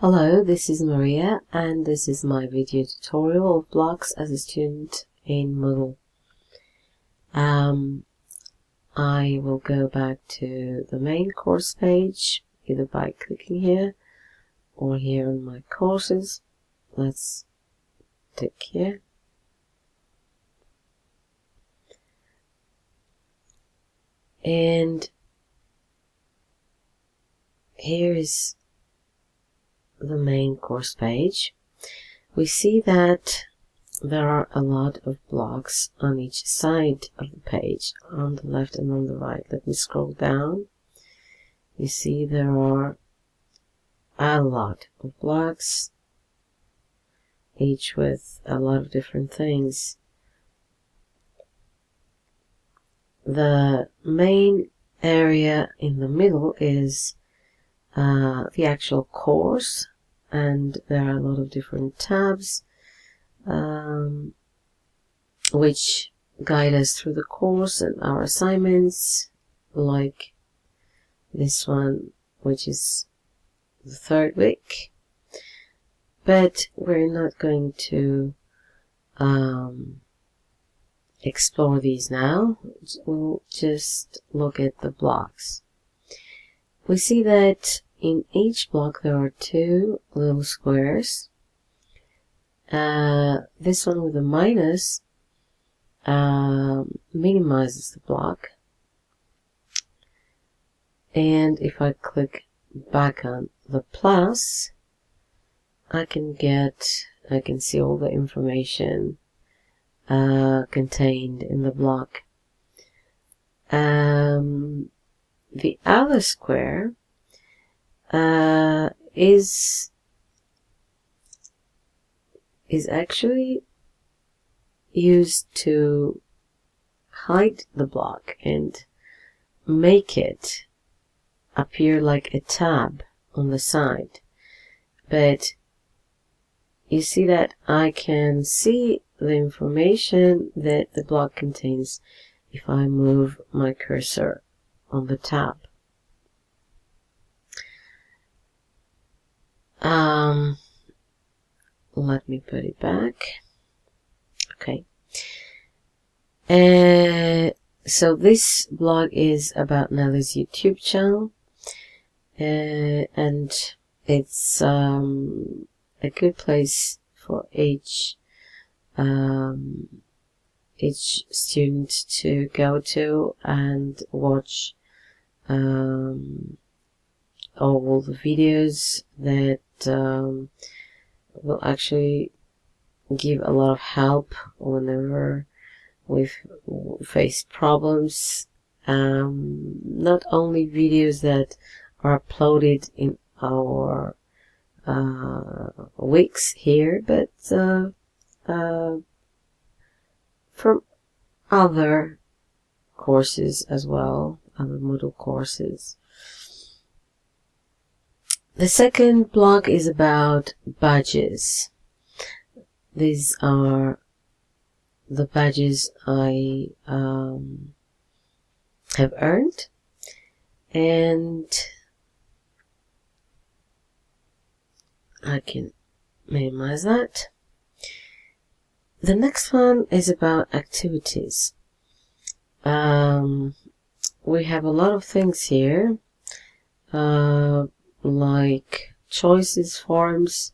Hello, this is Maria, and this is my video tutorial of blocks as a student in Moodle. I will go back to the main course page, either by clicking here or here on my courses. Let's tick here. And here is the main course page. We see that there are a lot of blocks on each side of the page, on the left and on the right. Let me scroll down. You see there are a lot of blocks, each with a lot of different things. The main area in the middle is the actual course, and there are a lot of different tabs which guide us through the course and our assignments, like this one, which is the third week. But we're not going to explore these now. We'll just look at the blocks. We see that in each block there are two little squares. This one with a minus minimizes the block, and if I click back on the plus, I can see all the information contained in the block. The other square is actually used to hide the block and make it appear like a tab on the side. But you see that I can see the information that the block contains if I move my cursor on the tab. Let me put it back. Okay. So this blog is about Nellie's YouTube channel, and it's a good place for each student to go to and watch all the videos that will actually give a lot of help whenever we've faced problems. Not only videos that are uploaded in our weeks here, but from other courses as well, other Moodle courses. The second blog is about badges. These are the badges I have earned, and I can minimize that. The next one is about activities. We have a lot of things here, like choices, forms.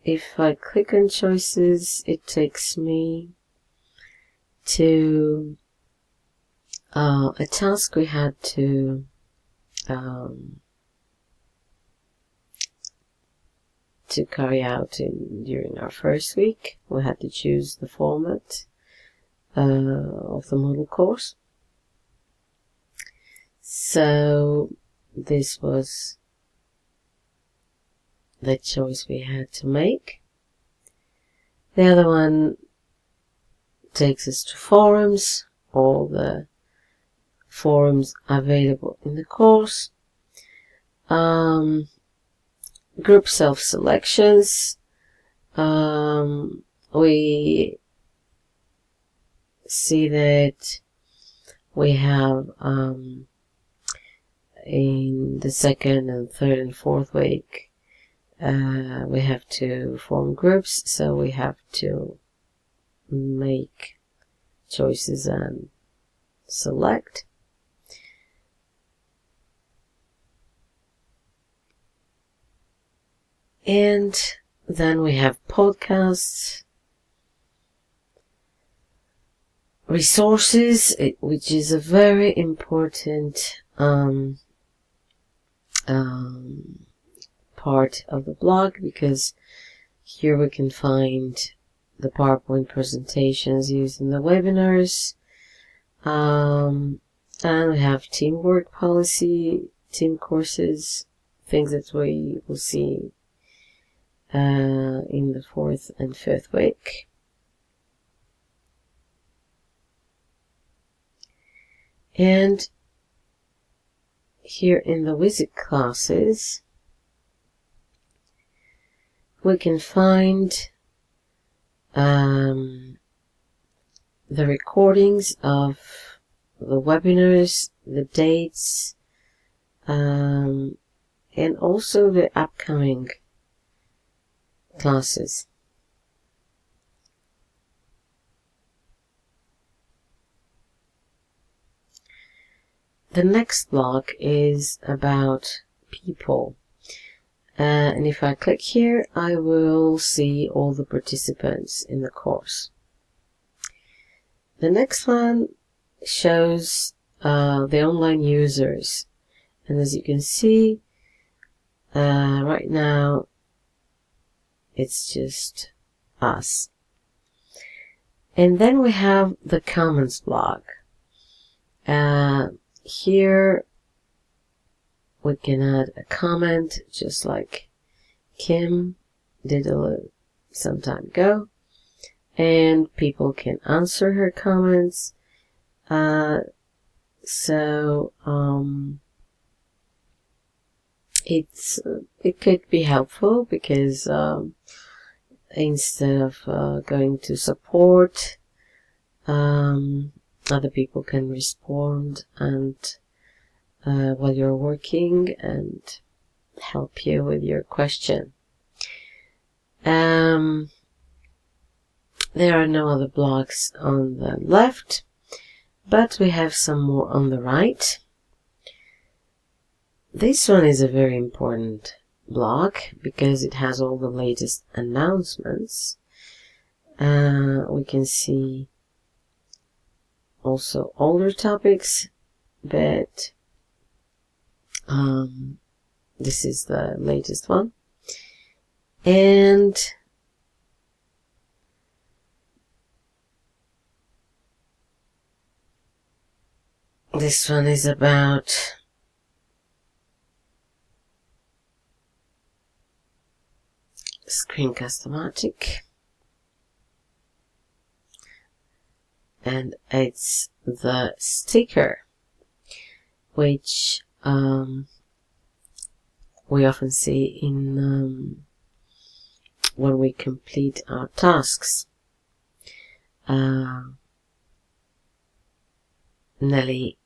If I click on choices, it takes me to a task we had to carry out during our first week. We had to choose the format of the Moodle course. So this was the choice we had to make. The other one takes us to forums, all the forums available in the course. Group self-selections. We see that we have in the second and third and fourth week, we have to form groups, so we have to make choices and select. And then we have podcasts, resources, which is a very important part of the blog, because here we can find the PowerPoint presentations used in the webinars, and we have teamwork policy, team courses, things that we will see in the fourth and fifth week. And here in the wizard classes, we can find the recordings of the webinars, the dates, and also the upcoming classes. The next block is about people. And if I click here, I will see all the participants in the course. The next one shows the online users. And as you can see, right now, it's just us. And then we have the comments block. Here we can add a comment, just like Kim did some time ago, and people can answer her comments. It could be helpful, because instead of going to support, other people can respond and while you're working and help you with your question. There are no other blocks on the left, but we have some more on the right. This one is a very important block because it has all the latest announcements. We can see also older topics, but this is the latest one. And this one is about Screencast-O-Matic, and it's the sticker which we often see in when we complete our tasks. Nelly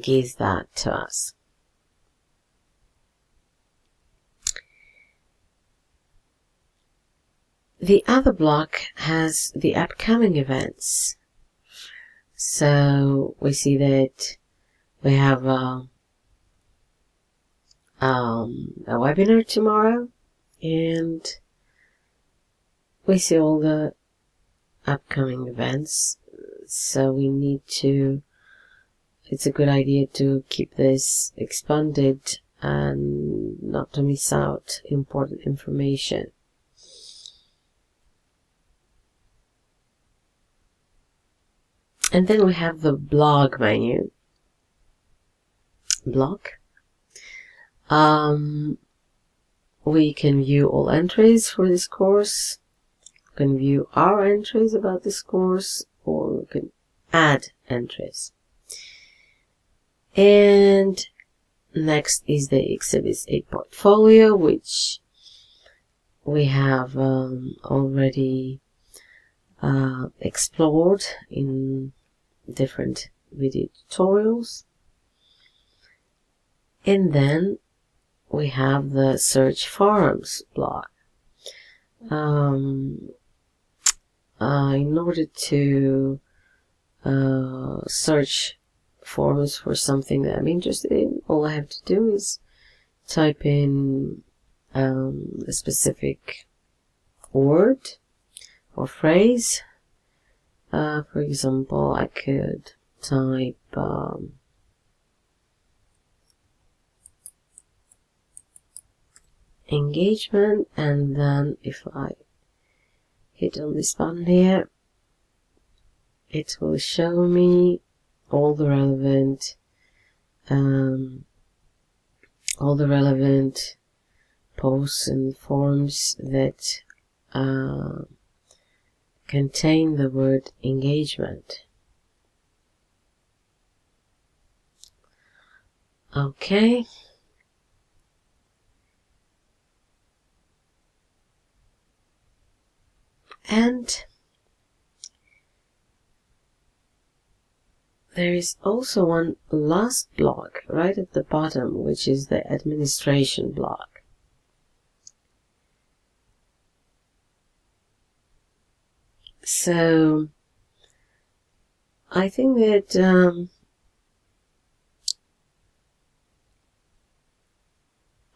gives that to us. The other block has the upcoming events. So we see that we have a webinar tomorrow, and we see all the upcoming events. So we need to, it's a good idea to keep this expanded and not to miss out important information. And then we have the blog menu. Blog. We can view all entries for this course. We can view our entries about this course, or we can add entries. And next is the Exhibits 8 portfolio, which we have already explored in different video tutorials. And then we have the search forums block. In order to search forums for something that I'm interested in, all I have to do is type in a specific word or phrase. For example, I could type engagement, and then if I hit on this button here, it will show me all the relevant posts and forums that contain the word engagement. Okay. And there is also one last block right at the bottom, which is the administration block. So I think that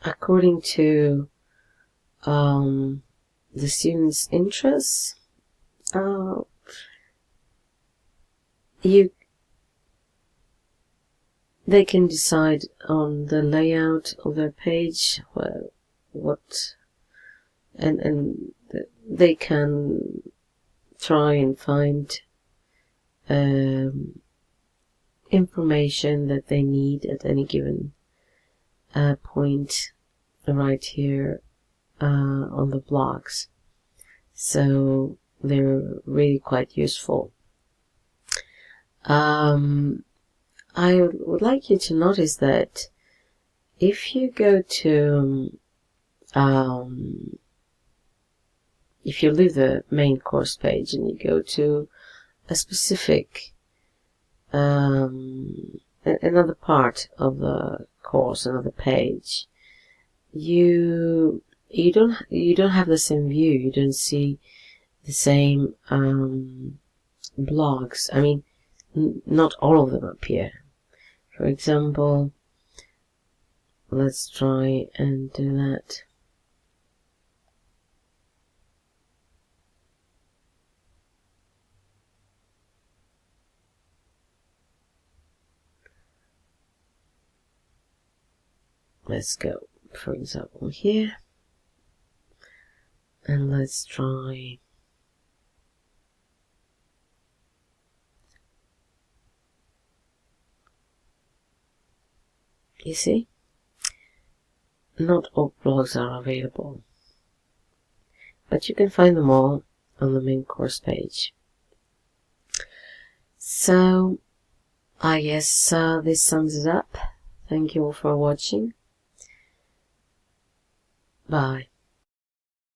according to the students' interests, they can decide on the layout of their page, and they can try and find information that they need at any given point right here on the blocks. So they're really quite useful. I would like you to notice that if you go to if you leave the main course page and you go to a specific another part of the course, another page, you don't have the same view. You don't see the same blogs. I mean, not all of them appear. For example, let's try and do that. Let's go, for example, here, and let's try you see, not all blogs are available, but you can find them all on the main course page. So I guess this sums it up. Thank you all for watching. Bye.